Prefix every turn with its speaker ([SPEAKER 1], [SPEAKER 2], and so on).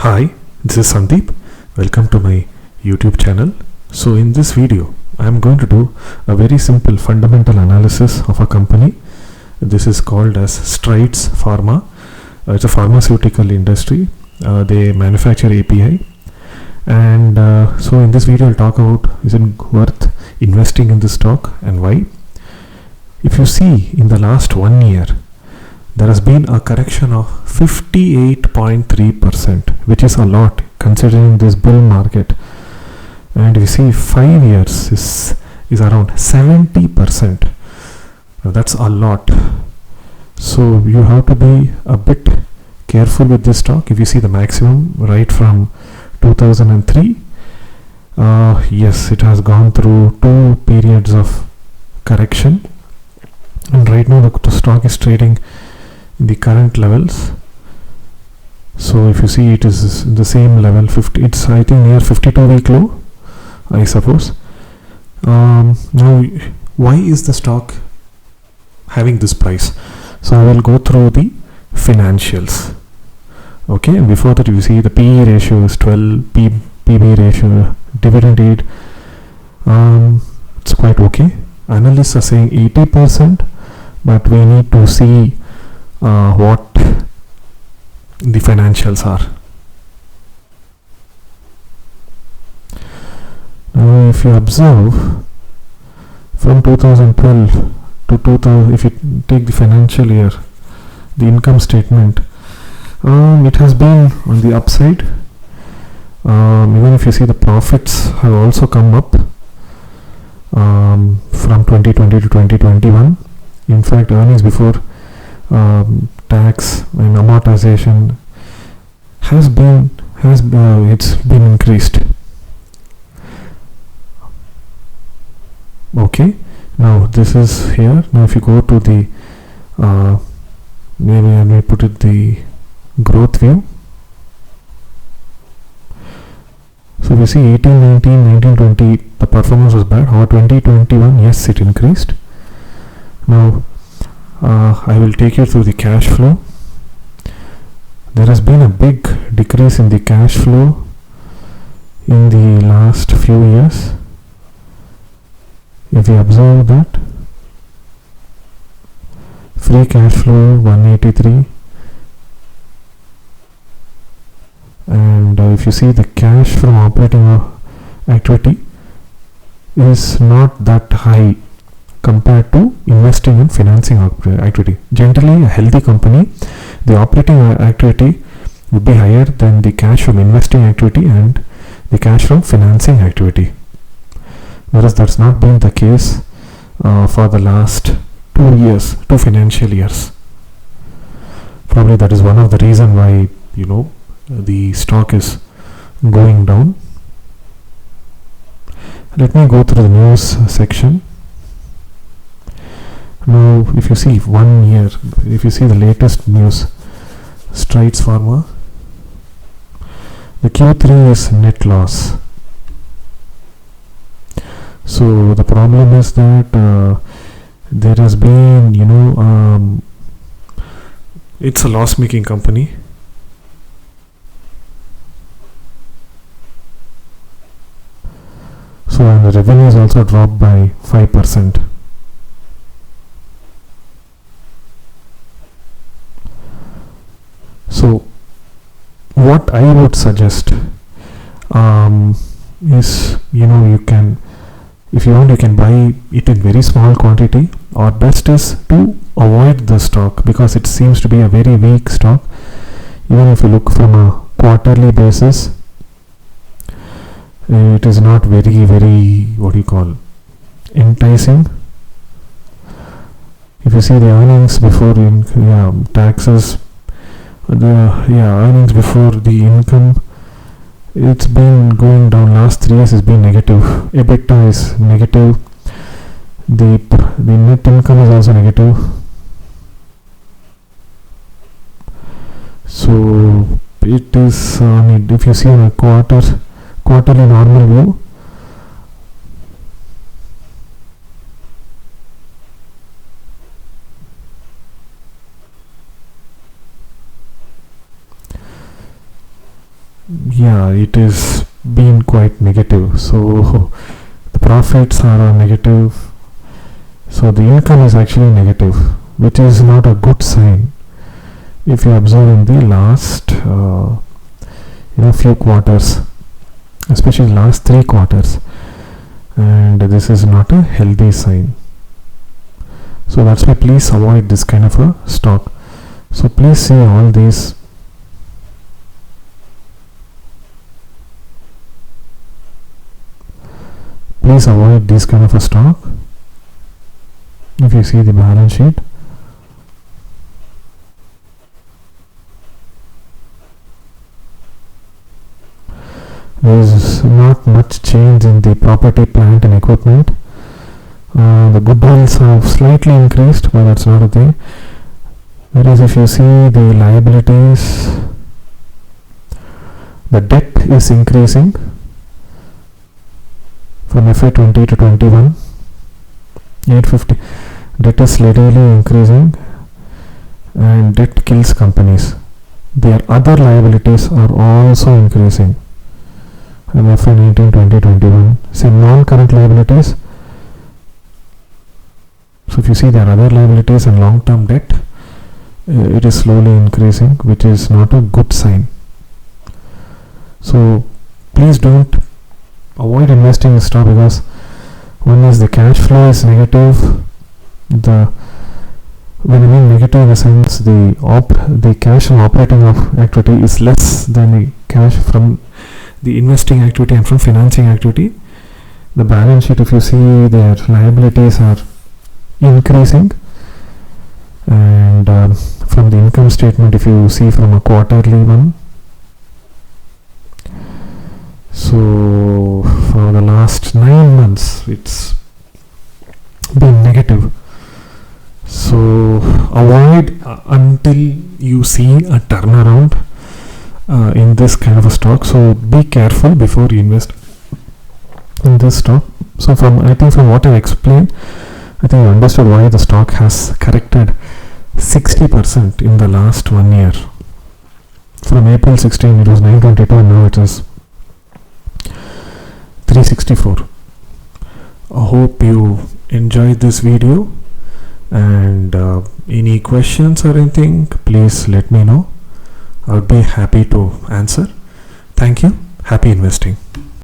[SPEAKER 1] Hi, this is Sandeep. Welcome to my YouTube channel. So in this video, I am going to do a very simple fundamental analysis of a company. This is called as Strides Pharma. It's a pharmaceutical industry. They manufacture API. And so in this video, I'll talk about is it worth investing in this stock and why. If you see in the last 1 year, there has been a correction of 58.3%, which is a lot considering this bull market. And we see 5 years is around 70%. Now that's a lot. So you have to be a bit careful with this stock. If you see the maximum right from 2003, yes, it has gone through 2 periods of correction, and right now the stock is trading in the current levels. So if you see, it is the same level, 50. It's I think near 52-week low, I suppose. Now, why is the stock having this price? So I will go through the financials. Okay, and before that, you see the PE ratio is 12, PB ratio, dividend yield. It's quite okay. Analysts are saying 80%, but we need to see what the financials are. Now, if you observe from 2012 to 2000, if you take the financial year, the income statement, it has been on the upside. Even if you see, the profits have also come up from 2020 to 2021. In fact, earnings before tax and amortization has been increased. Okay, now this is here. Now if you go to the maybe I may put it the growth view. So we see 18, 19, 19, 20, the performance was bad. However, 2021, yes, it increased. Now I will take you through the cash flow. There has been a big decrease in the cash flow in the last few years. If you observe that, free cash flow 183, and if you see, the cash from operating activity is not that high compared to investing in financing activity. Generally, a healthy company, the operating activity would be higher than the cash from investing activity and the cash from financing activity. Whereas that's not been the case for the last 2 financial years. Probably that is one of the reasons why the stock is going down. Let me go through the news section. Now, if you see 1 year, if you see the latest news, Strides Pharma, the Q3 is net loss. So the problem is that there has been, it's a loss-making company. So and the revenue is also dropped by 5%. So what I would suggest is, you can, if you want, you can buy it in very small quantity, or best is to avoid the stock because it seems to be a very weak stock. Even if you look from a quarterly basis, it is not very enticing. If you see the earnings before taxes, earnings before the income, it's been going down. Last 3 years has been negative. EBITDA is negative. The net income is also negative. So it is if you see on a quarterly normal view, yeah, it is been quite negative. So the profits are negative, so the income is actually negative, which is not a good sign if you observe in the last few quarters, especially last 3 quarters, and this is not a healthy sign. So that's why please avoid this kind of a stock. So please see all these. Please avoid this kind of a stock. If you see the balance sheet, there is not much change in the property, plant and equipment. The goodwills have slightly increased, but that's not a thing. Whereas if you see the liabilities, the debt is increasing from FY20 to 21, 850. Debt is steadily increasing, and debt kills companies. Their other liabilities are also increasing. And FY19, 20, 21. Same non-current liabilities. So if you see their other liabilities and long-term debt, it is slowly increasing, which is not a good sign. So please don't avoid investing in stock, because one is the cash flow is negative. When I mean negative in the sense, the cash from operating activity is less than the cash from the investing activity and from financing activity. The balance sheet, if you see, their liabilities are increasing, and from the income statement, if you see from a quarterly one, so for the last 9 months it's been negative. So avoid until you see a turnaround in this kind of a stock. So be careful before you invest in this stock. So I think from what I explained, I think you understood why the stock has corrected 60% in the last 1 year. From April 16 it was 922, and now it is 364. I hope you enjoyed this video, and any questions or anything, please let me know. I would be happy to answer. Thank you. Happy investing.